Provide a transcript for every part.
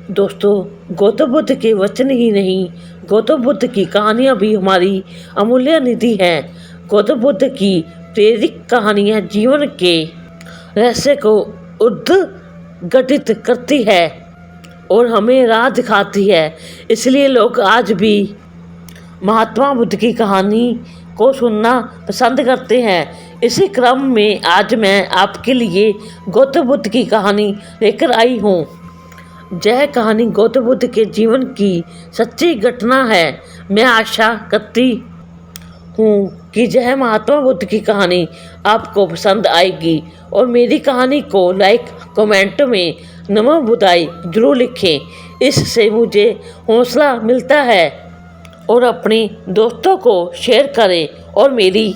दोस्तों, गौतम बुद्ध के वचन ही नहीं, गौतम बुद्ध की कहानियाँ भी हमारी अमूल्य निधि हैं। गौतम बुद्ध की प्रेरक कहानियाँ जीवन के रहस्य को उद्घटित करती है और हमें राह दिखाती है। इसलिए लोग आज भी महात्मा बुद्ध की कहानी को सुनना पसंद करते हैं। इसी क्रम में आज मैं आपके लिए गौतम बुद्ध की कहानी लेकर आई हूँ। यह कहानी गौतम बुद्ध के जीवन की सच्ची घटना है। मैं आशा करती हूँ कि यह महात्मा बुद्ध की कहानी आपको पसंद आएगी और मेरी कहानी को लाइक कमेंट में नमो बुद्धाय जरूर लिखें। इससे मुझे हौसला मिलता है और अपने दोस्तों को शेयर करें और मेरी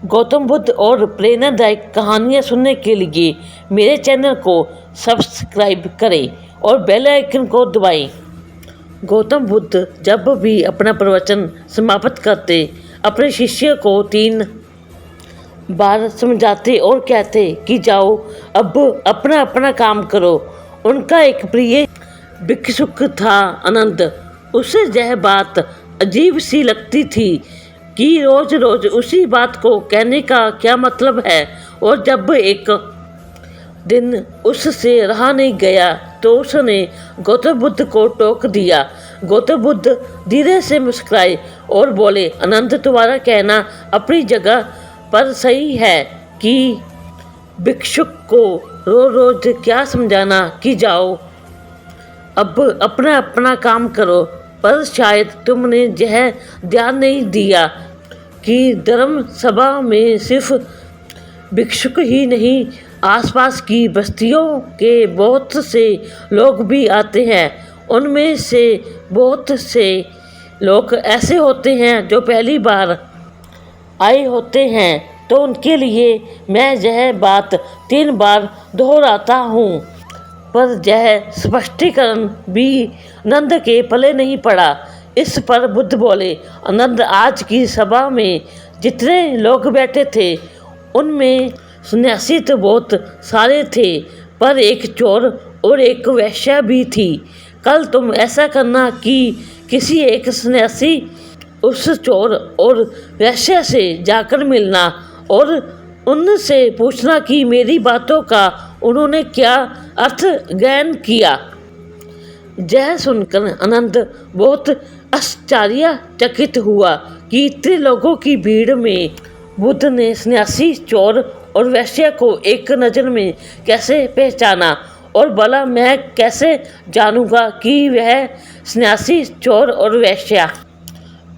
गौतम बुद्ध और प्रेरणादायक कहानियाँ सुनने के लिए मेरे चैनल को सब्सक्राइब करें और बेल आइकन को दबाएं। गौतम बुद्ध जब भी अपना प्रवचन समाप्त करते अपने शिष्य को 3 बार समझाते और कहते कि जाओ अब अपना अपना काम करो। उनका एक प्रिय भिक्षुक था आनंद। उसे यह बात अजीब सी लगती थी कि रोज रोज उसी बात को कहने का क्या मतलब है। और जब एक दिन उससे रहा नहीं गया तो उसने गौतम बुद्ध को टोक दिया। गौतम बुद्ध धीरे से मुस्कुराए और बोले, आनंद, तुम्हारा कहना अपनी जगह पर सही है कि भिक्षुक को रोज रोज क्या समझाना कि जाओ अब अपना अपना काम करो। पर शायद तुमने यह ध्यान नहीं दिया कि धर्म सभा में सिर्फ भिक्षुक ही नहीं, आसपास की बस्तियों के बहुत से लोग भी आते हैं। उनमें से बहुत से लोग ऐसे होते हैं जो पहली बार आए होते हैं। तो उनके लिए मैं यह बात 3 बार दोहराता हूँ। पर यह स्पष्टीकरण भी आनंद के पले नहीं पड़ा। इस पर बुद्ध बोले, आनंद, आज की सभा में जितने लोग बैठे थे उनमें सन्यासी तो बहुत सारे थे, पर एक चोर और एक वेश्या भी थी। कल तुम ऐसा करना कि किसी एक सन्यासी उस चोर और वेश्या से जाकर मिलना और उनसे पूछना कि मेरी बातों का उन्होंने क्या अर्थ ग्रहण किया। यह सुनकर आनंद बहुत आश्चर्यचकित हुआ कि इतने लोगों की भीड़ में बुद्ध ने सन्यासी, चोर और वेश्या को एक नज़र में कैसे पहचाना। और भला मैं कैसे जानूंगा कि वह सन्यासी, चोर और वेश्या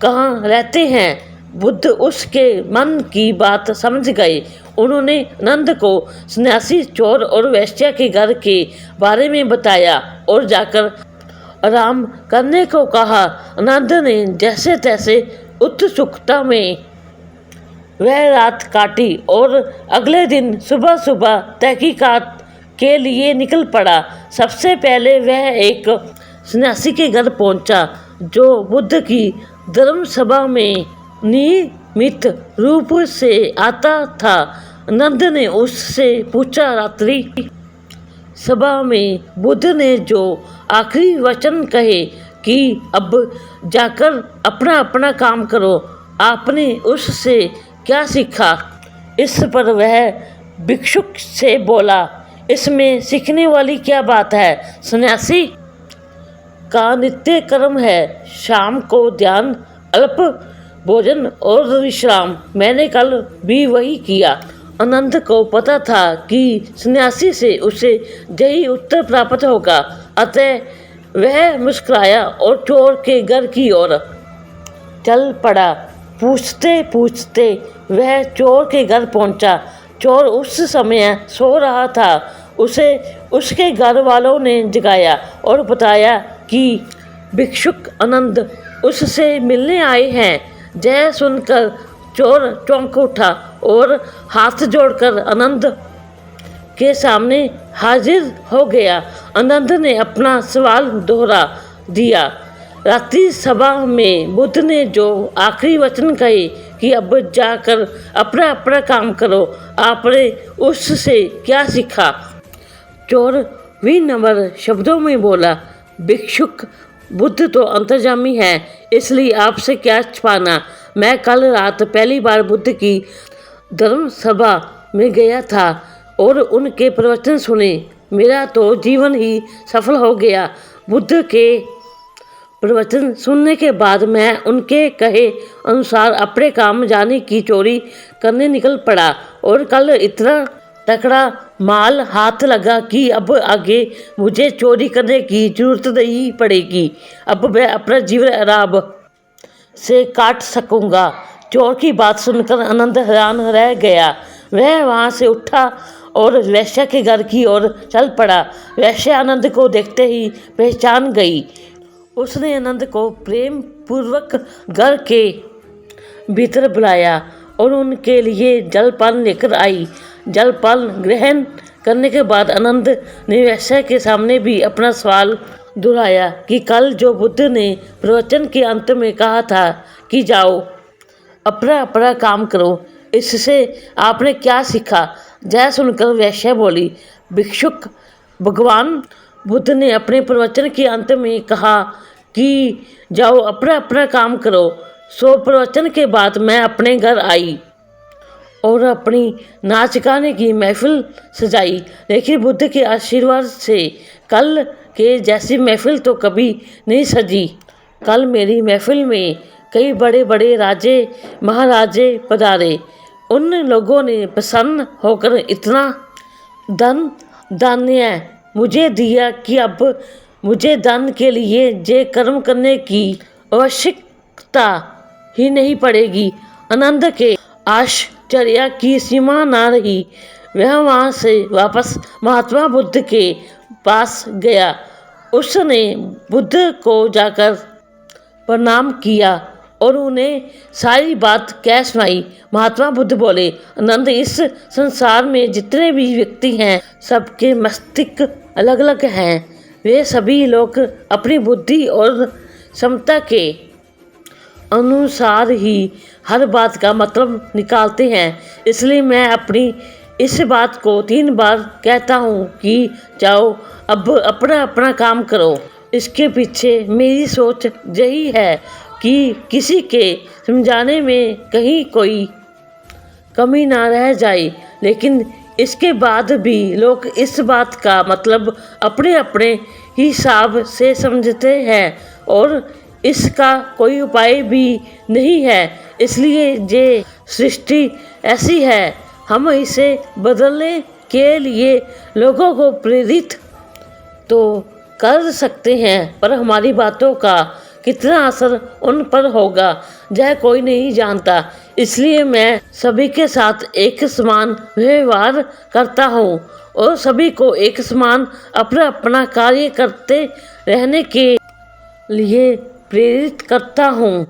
कहाँ रहते हैं। बुद्ध उसके मन की बात समझ गए। उन्होंने आनंद को सन्यासी, चोर और वेश्या के घर के बारे में बताया और जाकर आराम करने को कहा। आनंद ने जैसे तैसे उत्सुकता में वह रात काटी और अगले दिन सुबह सुबह तहकीकात के लिए निकल पड़ा। सबसे पहले वह एक सन्यासी के घर पहुंचा जो बुद्ध की धर्म सभा में नियमित रूप से आता था। आनंद ने उससे पूछा, रात्रि सभा में बुद्ध ने जो आखिरी वचन कहे कि अब जाकर अपना अपना काम करो, आपने उससे क्या सीखा। इस पर वह भिक्षुक से बोला, इसमें सीखने वाली क्या बात है। सन्यासी का नित्य कर्म है शाम को ध्यान, अल्प भोजन और विश्राम। मैंने कल भी वही किया। आनंद को पता था कि सन्यासी से उसे यही उत्तर प्राप्त होगा, अतः वह मुस्कुराया और चोर के घर की ओर चल पड़ा। पूछते पूछते वह चोर के घर पहुंचा। चोर उस समय सो रहा था। उसे उसके घर वालों ने जगाया और बताया कि भिक्षुक आनंद उससे मिलने आए हैं। यह सुनकर चोर चौंक उठा और हाथ जोड़कर आनंद के सामने हाजिर हो गया। आनंद ने अपना सवाल दोहरा दिया। रात्रि सभा में बुद्ध ने जो आखिरी वचन कहे कि अब जाकर अपना अपना काम करो, आपने उससे क्या सीखा। चोर विनम्र शब्दों में बोला, भिक्षुक बुद्ध तो अंतर्यामी है, इसलिए आपसे क्या छिपाना। मैं कल रात पहली बार बुद्ध की धर्म सभा में गया था और उनके प्रवचन सुने। मेरा तो जीवन ही सफल हो गया। बुद्ध के प्रवचन सुनने के बाद मैं उनके कहे अनुसार अपने काम जाने की चोरी करने निकल पड़ा और कल इतना तकड़ा माल हाथ लगा कि अब आगे मुझे चोरी करने की जरूरत नहीं पड़ेगी। अब मैं अपना जीवन आराम से काट सकूंगा। चोर की बात सुनकर आनंद हैरान रह गया। वह वहाँ से उठा और वैश्या के घर की ओर चल पड़ा। वैश्या आनंद को देखते ही पहचान गई। उसने आनंद को प्रेम पूर्वक घर के भीतर बुलाया और उनके लिए जलपान लेकर आई। जलपान ग्रहण करने के बाद आनंद ने वैश्या के सामने भी अपना सवाल दोहराया कि कल जो बुद्ध ने प्रवचन के अंत में कहा था कि जाओ अपना अपना काम करो, इससे आपने क्या सीखा। जय सुनकर वैश्या बोली, भिक्षुक, भगवान बुद्ध ने अपने प्रवचन के अंत में कहा कि जाओ अपना अपना काम करो। सो प्रवचन के बाद मैं अपने घर आई और अपनी नाच गाने की महफिल सजाई, लेकिन बुद्ध के आशीर्वाद से कल के जैसी महफिल तो कभी नहीं सजी। कल मेरी महफिल में कई बड़े बड़े राजे महाराजे पधारे। उन लोगों ने प्रसन्न होकर इतना धन धान्य मुझे दिया कि अब मुझे दान के लिए जे कर्म करने की आवश्यकता ही नहीं पड़ेगी। आनंद के आश्चर्य की सीमा न रही। वह वहाँ से वापस महात्मा बुद्ध के पास गया। उसने बुद्ध को जाकर प्रणाम किया और उन्हें सारी बात कह सुनाई। महात्मा बुद्ध बोले, आनंद, इस संसार में जितने भी व्यक्ति हैं सबके मस्तिष्क अलग अलग हैं। वे सभी लोग अपनी बुद्धि और क्षमता के अनुसार ही हर बात का मतलब निकालते हैं। इसलिए मैं अपनी इस बात को 3 बार कहता हूँ कि जाओ अब अपना अपना काम करो। इसके पीछे मेरी सोच यही है कि किसी के समझाने में कहीं कोई कमी ना रह जाए, लेकिन इसके बाद भी लोग इस बात का मतलब अपने अपने हिसाब से समझते हैं और इसका कोई उपाय भी नहीं है। इसलिए ये सृष्टि ऐसी है। हम इसे बदलने के लिए लोगों को प्रेरित तो कर सकते हैं, पर हमारी बातों का कितना असर उन पर होगा यह कोई नहीं जानता। इसलिए मैं सभी के साथ एक समान व्यवहार करता हूँ और सभी को एक समान अपना अपना कार्य करते रहने के लिए प्रेरित करता हूँ।